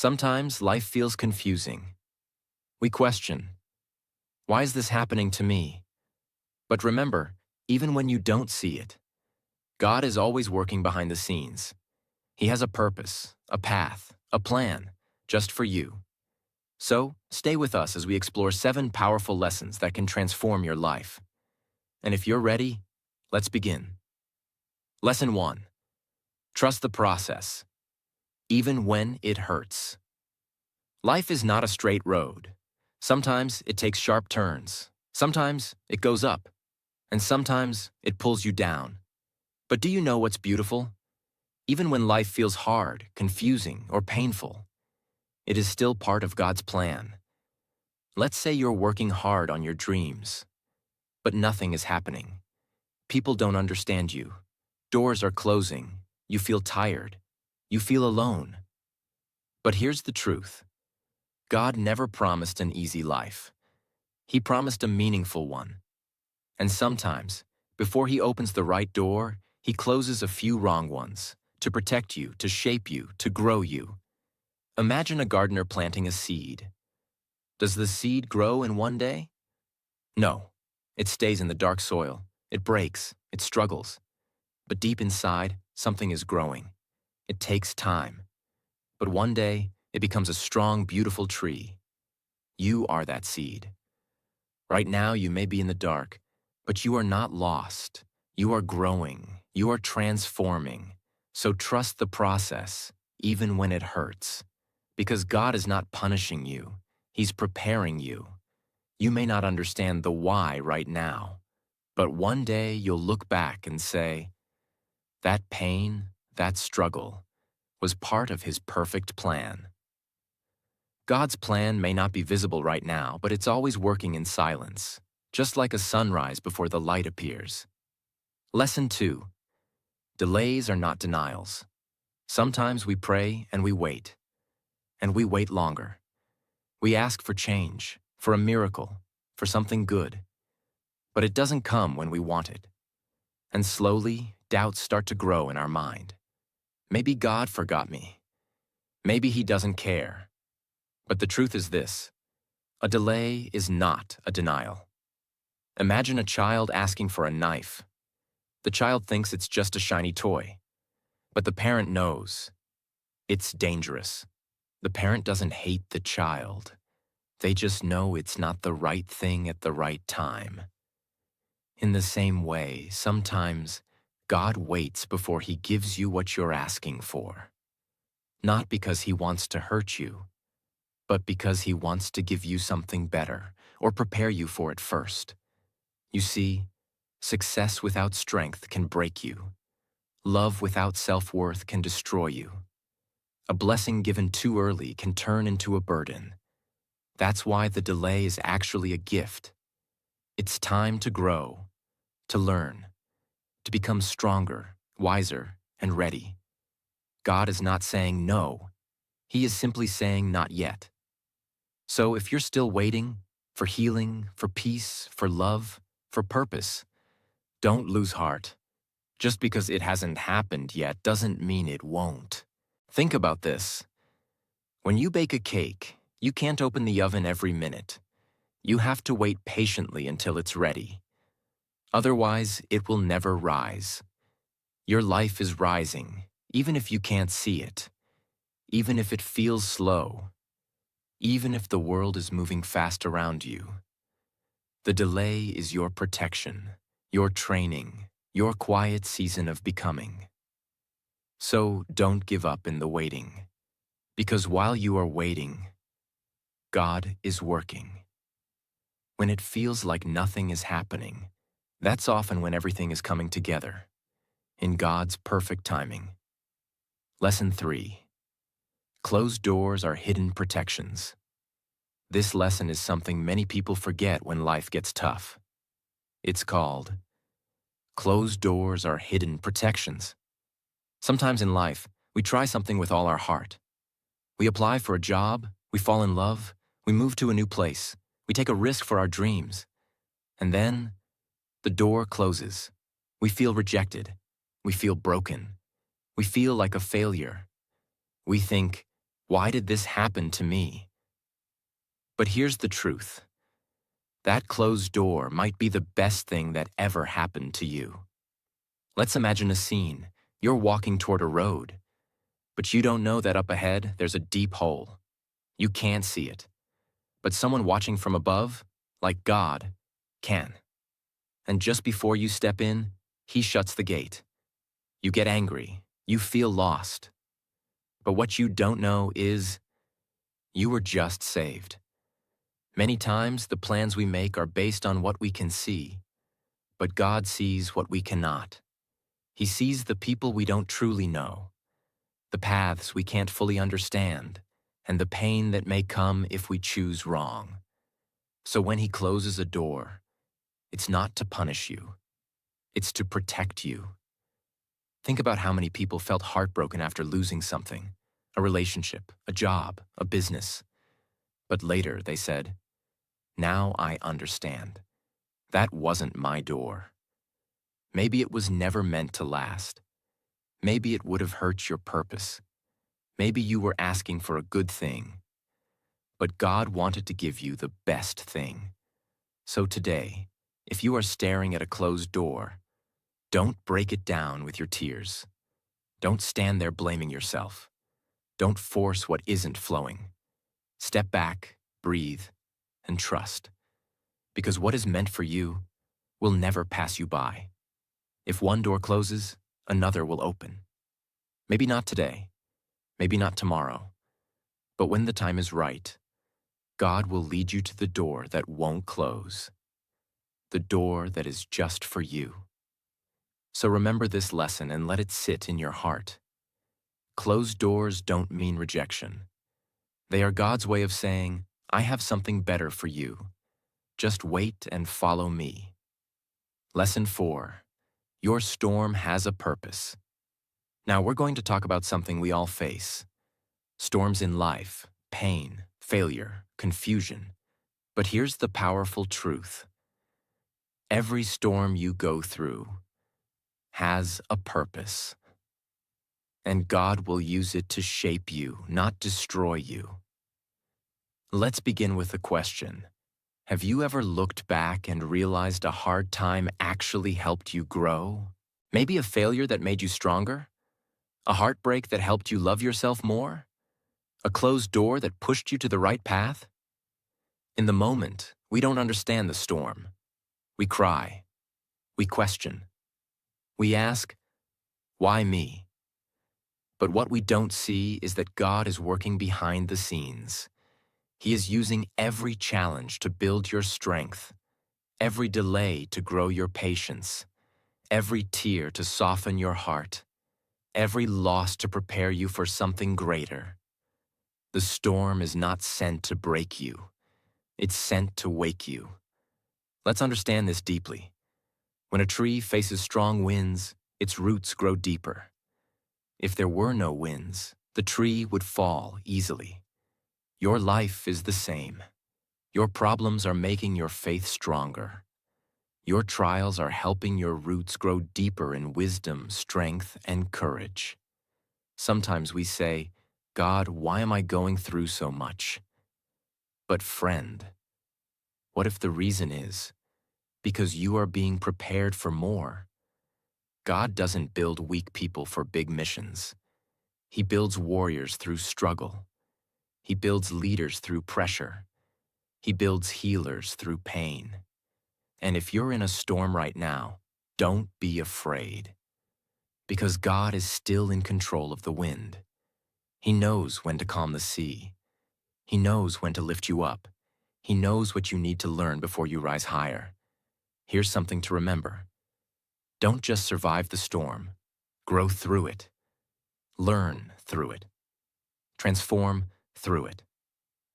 Sometimes life feels confusing. We question, why is this happening to me? But remember, even when you don't see it, God is always working behind the scenes. He has a purpose, a path, a plan, just for you. So, stay with us as we explore 7 powerful lessons that can transform your life. And if you're ready, let's begin. Lesson 1. Trust the process, even when it hurts. Life is not a straight road. Sometimes it takes sharp turns. Sometimes it goes up. And sometimes it pulls you down. But do you know what's beautiful? Even when life feels hard, confusing, or painful, it is still part of God's plan. Let's say you're working hard on your dreams, but nothing is happening. People don't understand you. Doors are closing. You feel tired. You feel alone. But here's the truth. God never promised an easy life. He promised a meaningful one. And sometimes, before He opens the right door, He closes a few wrong ones to protect you, to shape you, to grow you. Imagine a gardener planting a seed. Does the seed grow in one day? No. It stays in the dark soil. It breaks. It struggles. But deep inside, something is growing. It takes time. But one day, it becomes a strong, beautiful tree. You are that seed. Right now, you may be in the dark, but you are not lost. You are growing. You are transforming. So trust the process, even when it hurts. Because God is not punishing you. He's preparing you. You may not understand the why right now, but one day you'll look back and say, that pain, that struggle, was part of His perfect plan. God's plan may not be visible right now, but it's always working in silence, just like a sunrise before the light appears. Lesson 2. Delays are not denials. Sometimes we pray and we wait longer. We ask for change, for a miracle, for something good. But it doesn't come when we want it. And slowly, doubts start to grow in our mind. Maybe God forgot me. Maybe He doesn't care. But the truth is this: a delay is not a denial. Imagine a child asking for a knife. The child thinks it's just a shiny toy. But the parent knows it's dangerous. The parent doesn't hate the child. They just know it's not the right thing at the right time. In the same way, sometimes God waits before He gives you what you're asking for. Not because He wants to hurt you, but because He wants to give you something better or prepare you for it first. You see, success without strength can break you. Love without self-worth can destroy you. A blessing given too early can turn into a burden. That's why the delay is actually a gift. It's time to grow, to learn, to become stronger, wiser, and ready. God is not saying no. He is simply saying not yet. So if you're still waiting for healing, for peace, for love, for purpose, don't lose heart. Just because it hasn't happened yet doesn't mean it won't. Think about this. When you bake a cake, you can't open the oven every minute. You have to wait patiently until it's ready. Otherwise, it will never rise. Your life is rising, even if you can't see it, even if it feels slow, even if the world is moving fast around you. The delay is your protection, your training, your quiet season of becoming. So don't give up in the waiting, because while you are waiting, God is working. When it feels like nothing is happening, that's often when everything is coming together, in God's perfect timing. Lesson 3. Closed doors are hidden protections. This lesson is something many people forget when life gets tough. It's called closed doors are hidden protections. Sometimes in life, we try something with all our heart. We apply for a job, we fall in love, we move to a new place, we take a risk for our dreams. And then, the door closes. We feel rejected. We feel broken. We feel like a failure. We think, Why did this happen to me? But here's the truth. That closed door might be the best thing that ever happened to you. Let's imagine a scene. You're walking toward a road, but you don't know that up ahead there's a deep hole. You can't see it, but someone watching from above, like God, can. And just before you step in, He shuts the gate. You get angry. You feel lost. But what you don't know is you were just saved. Many times, the plans we make are based on what we can see, but God sees what we cannot. He sees the people we don't truly know, the paths we can't fully understand, and the pain that may come if we choose wrong. So when He closes a door, it's not to punish you. It's to protect you. Think about how many people felt heartbroken after losing something, a relationship, a job, a business. But later they said, "Now I understand. That wasn't my door." Maybe it was never meant to last. Maybe it would have hurt your purpose. Maybe you were asking for a good thing. But God wanted to give you the best thing. So today, if you are staring at a closed door, don't break it down with your tears. Don't stand there blaming yourself. Don't force what isn't flowing. Step back, breathe, and trust. Because what is meant for you will never pass you by. If one door closes, another will open. Maybe not today, maybe not tomorrow, but when the time is right, God will lead you to the door that won't close, the door that is just for you. So remember this lesson and let it sit in your heart. Closed doors don't mean rejection. They are God's way of saying, "I have something better for you. Just wait and follow me." Lesson 4. Your storm has a purpose. Now we're going to talk about something we all face. Storms in life, pain, failure, confusion. But here's the powerful truth. Every storm you go through has a purpose. And God will use it to shape you, not destroy you. Let's begin with a question. Have you ever looked back and realized a hard time actually helped you grow? Maybe a failure that made you stronger? A heartbreak that helped you love yourself more? A closed door that pushed you to the right path? In the moment, we don't understand the storm. We cry. We question. We ask, "Why me?" But what we don't see is that God is working behind the scenes. He is using every challenge to build your strength, every delay to grow your patience, every tear to soften your heart, every loss to prepare you for something greater. The storm is not sent to break you. It's sent to wake you. Let's understand this deeply. When a tree faces strong winds, its roots grow deeper. If there were no winds, the tree would fall easily. Your life is the same. Your problems are making your faith stronger. Your trials are helping your roots grow deeper in wisdom, strength, and courage. Sometimes we say, "God, why am I going through so much?" But friend, what if the reason is because you are being prepared for more? God doesn't build weak people for big missions. He builds warriors through struggle. He builds leaders through pressure. He builds healers through pain. And if you're in a storm right now, don't be afraid. Because God is still in control of the wind. He knows when to calm the sea. He knows when to lift you up. He knows what you need to learn before you rise higher. Here's something to remember. Don't just survive the storm. Grow through it. Learn through it. Transform through it.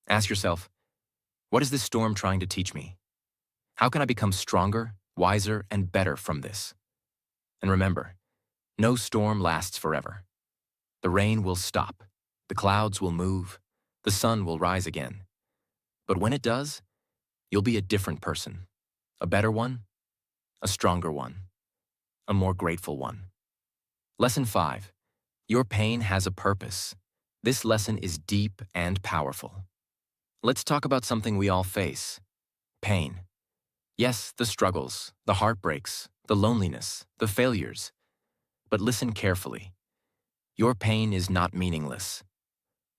Ask yourself, what is this storm trying to teach me? How can I become stronger, wiser, and better from this? And remember, no storm lasts forever. The rain will stop. The clouds will move. The sun will rise again. But when it does, you'll be a different person. A better one, a stronger one, a more grateful one. Lesson 5. Your pain has a purpose. This lesson is deep and powerful. Let's talk about something we all face: pain. Yes, the struggles, the heartbreaks, the loneliness, the failures. But listen carefully. Your pain is not meaningless.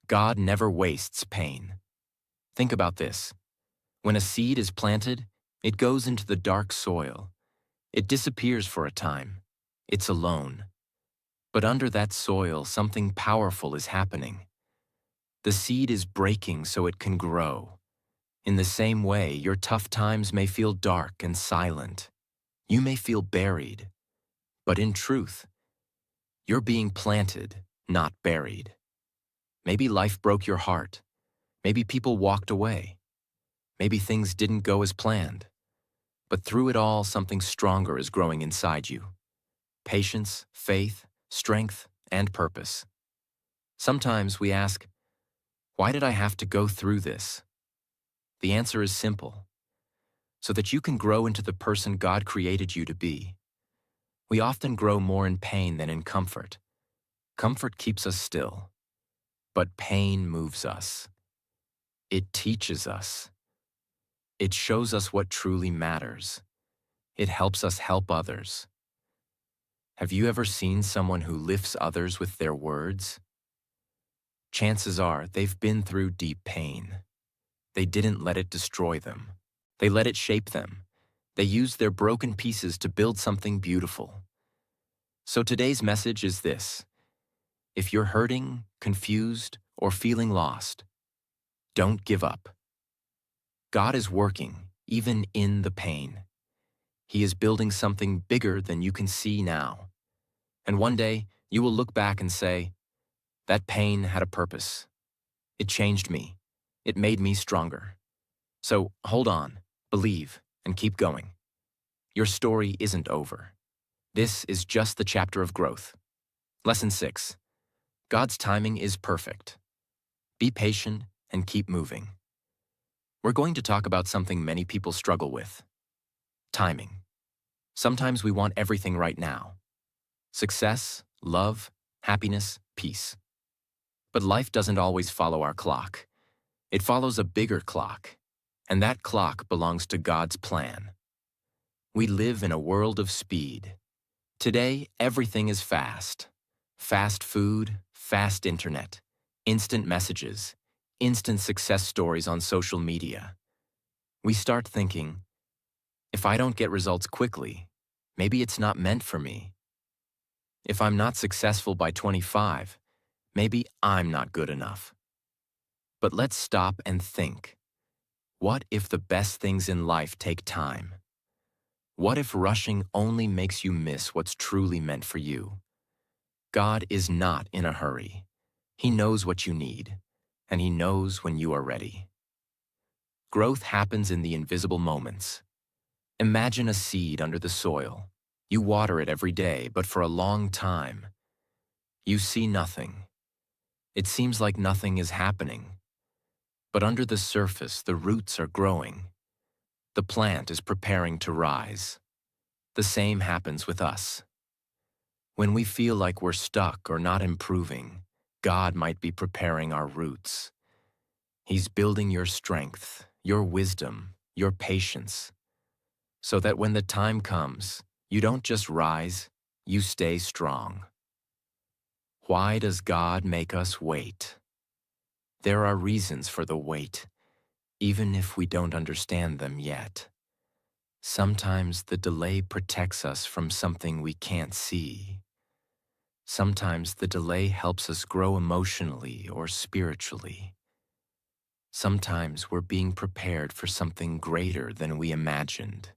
God never wastes pain. Think about this. When a seed is planted, it goes into the dark soil. It disappears for a time. It's alone. But under that soil, something powerful is happening. The seed is breaking so it can grow. In the same way, your tough times may feel dark and silent. You may feel buried. But in truth, you're being planted, not buried. Maybe life broke your heart. Maybe people walked away. Maybe things didn't go as planned. But through it all, something stronger is growing inside you: patience, faith, strength, and purpose. Sometimes we ask, why did I have to go through this? The answer is simple: so that you can grow into the person God created you to be. We often grow more in pain than in comfort. Comfort keeps us still, but pain moves us. It teaches us. It shows us what truly matters. It helps us help others. Have you ever seen someone who lifts others with their words? Chances are they've been through deep pain. They didn't let it destroy them. They let it shape them. They used their broken pieces to build something beautiful. So today's message is this: if you're hurting, confused, or feeling lost, don't give up. God is working, even in the pain. He is building something bigger than you can see now. And one day, you will look back and say, that pain had a purpose. It changed me. It made me stronger. So hold on, believe, and keep going. Your story isn't over. This is just the chapter of growth. Lesson 6. God's timing is perfect. Be patient and keep moving. We're going to talk about something many people struggle with: timing. Sometimes we want everything right now: success, love, happiness, peace. But life doesn't always follow our clock. It follows a bigger clock, and that clock belongs to God's plan. We live in a world of speed. Today, everything is fast. Fast food, fast internet, instant messages, instant success stories on social media. We start thinking, if I don't get results quickly, maybe it's not meant for me. If I'm not successful by 25, maybe I'm not good enough. But let's stop and think. What if the best things in life take time? What if rushing only makes you miss what's truly meant for you? God is not in a hurry. He knows what you need, and He knows when you are ready. Growth happens in the invisible moments. Imagine a seed under the soil. You water it every day, but for a long time, you see nothing. It seems like nothing is happening. But under the surface, the roots are growing. The plant is preparing to rise. The same happens with us. When we feel like we're stuck or not improving, God might be preparing our roots. He's building your strength, your wisdom, your patience, so that when the time comes, you don't just rise, you stay strong. Why does God make us wait? There are reasons for the wait, even if we don't understand them yet. Sometimes the delay protects us from something we can't see. Sometimes the delay helps us grow emotionally or spiritually. Sometimes we're being prepared for something greater than we imagined.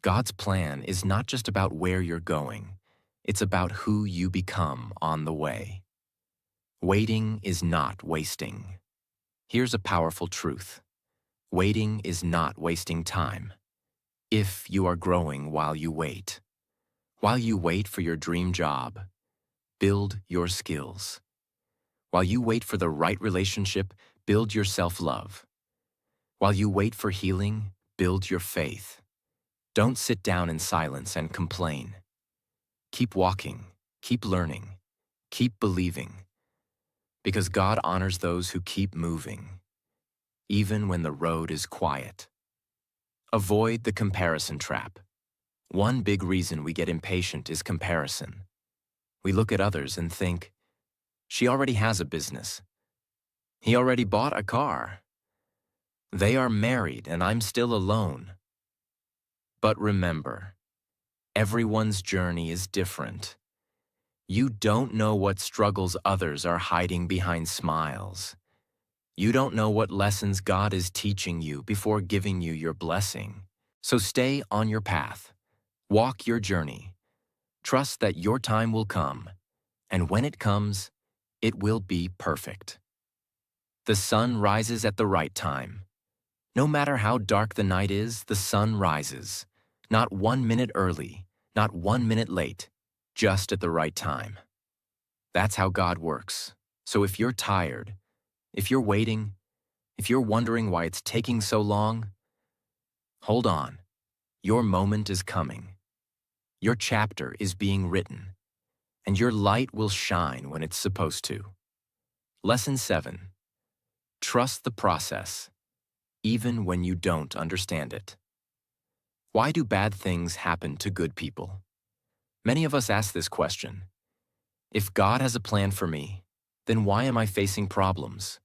God's plan is not just about where you're going, it's about who you become on the way. Waiting is not wasting. Here's a powerful truth: waiting is not wasting time. If you are growing while you wait for your dream job, build your skills. While you wait for the right relationship, build your self-love. While you wait for healing, build your faith. Don't sit down in silence and complain. Keep walking, keep learning, keep believing. Because God honors those who keep moving, even when the road is quiet. Avoid the comparison trap. One big reason we get impatient is comparison. We look at others and think, she already has a business. He already bought a car. They are married and I'm still alone. But remember, everyone's journey is different. You don't know what struggles others are hiding behind smiles. You don't know what lessons God is teaching you before giving you your blessing. So stay on your path. Walk your journey. Trust that your time will come, and when it comes, it will be perfect. The sun rises at the right time. No matter how dark the night is, the sun rises. Not 1 minute early, not 1 minute late, just at the right time. That's how God works. So if you're tired, if you're waiting, if you're wondering why it's taking so long, hold on. Your moment is coming. Your chapter is being written, and your light will shine when it's supposed to. Lesson 7. Trust the process, even when you don't understand it. Why do bad things happen to good people? Many of us ask this question. If God has a plan for me, then why am I facing problems?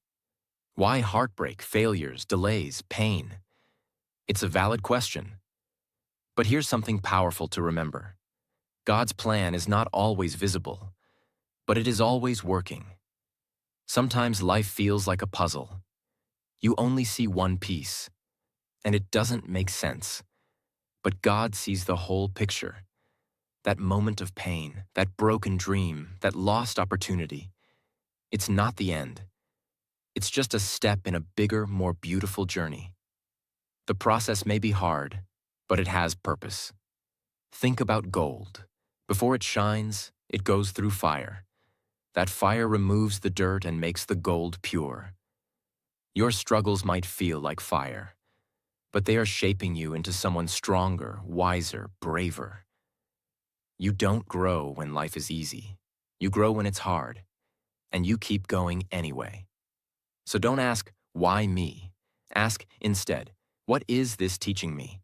Why heartbreak, failures, delays, pain? It's a valid question. But here's something powerful to remember. God's plan is not always visible, but it is always working. Sometimes life feels like a puzzle. You only see one piece, and it doesn't make sense. But God sees the whole picture. That moment of pain, that broken dream, that lost opportunity. It's not the end. It's just a step in a bigger, more beautiful journey. The process may be hard, but it has purpose. Think about gold. Before it shines, it goes through fire. That fire removes the dirt and makes the gold pure. Your struggles might feel like fire, but they are shaping you into someone stronger, wiser, braver. You don't grow when life is easy. You grow when it's hard, and you keep going anyway. So don't ask, why me? Ask instead, what is this teaching me?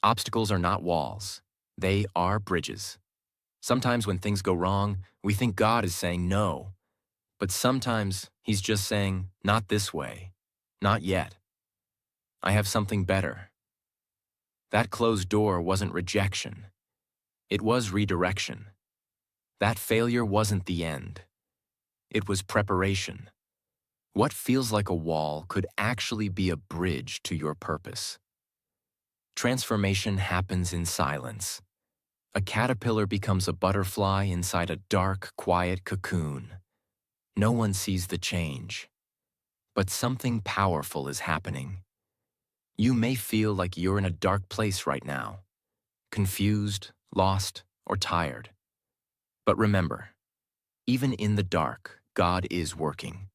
Obstacles are not walls. They are bridges. Sometimes when things go wrong, we think God is saying no. But sometimes He's just saying, not this way. Not yet. I have something better. That closed door wasn't rejection. It was redirection. That failure wasn't the end. It was preparation. What feels like a wall could actually be a bridge to your purpose. Transformation happens in silence. A caterpillar becomes a butterfly inside a dark, quiet cocoon. No one sees the change, but something powerful is happening. You may feel like you're in a dark place right now, confused, lost, or tired. But remember, even in the dark, God is working.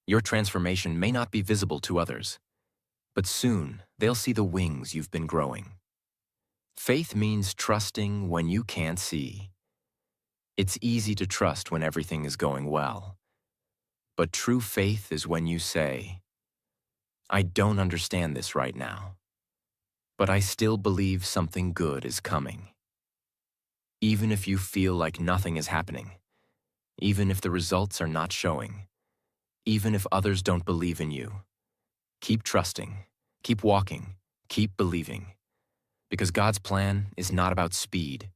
Your transformation may not be visible to others, but soon they'll see the wings you've been growing. Faith means trusting when you can't see. It's easy to trust when everything is going well. But true faith is when you say, I don't understand this right now, but I still believe something good is coming. Even if you feel like nothing is happening, even if the results are not showing, even if others don't believe in you, keep trusting, keep walking, keep believing. Because God's plan is not about speed.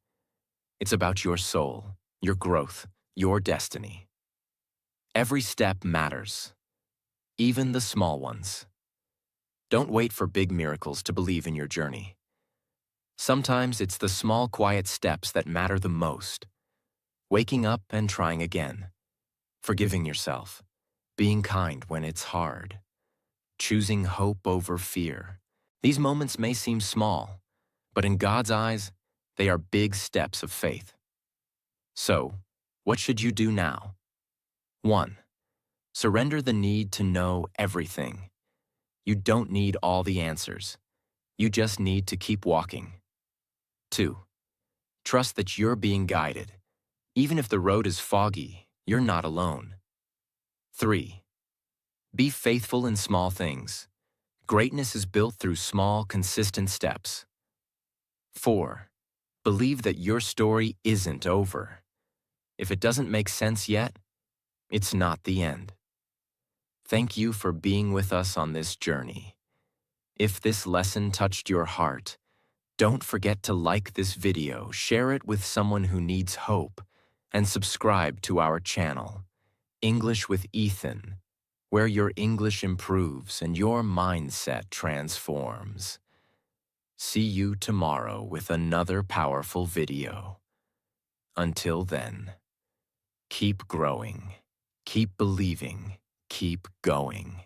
It's about your soul, your growth, your destiny. Every step matters, even the small ones. Don't wait for big miracles to believe in your journey. Sometimes it's the small, quiet steps that matter the most. Waking up and trying again. Forgiving yourself. Being kind when it's hard. Choosing hope over fear. These moments may seem small, but in God's eyes, they are big steps of faith. So, what should you do now? 1. Surrender the need to know everything. You don't need all the answers. You just need to keep walking. 2. Trust that you're being guided. Even if the road is foggy, you're not alone. 3. Be faithful in small things. Greatness is built through small, consistent steps. 4. Believe that your story isn't over. If it doesn't make sense yet, it's not the end. Thank you for being with us on this journey. If this lesson touched your heart, don't forget to like this video, share it with someone who needs hope, and subscribe to our channel, English with Ethan, where your English improves and your mindset transforms. See you tomorrow with another powerful video. Until then, keep growing, keep believing, keep going.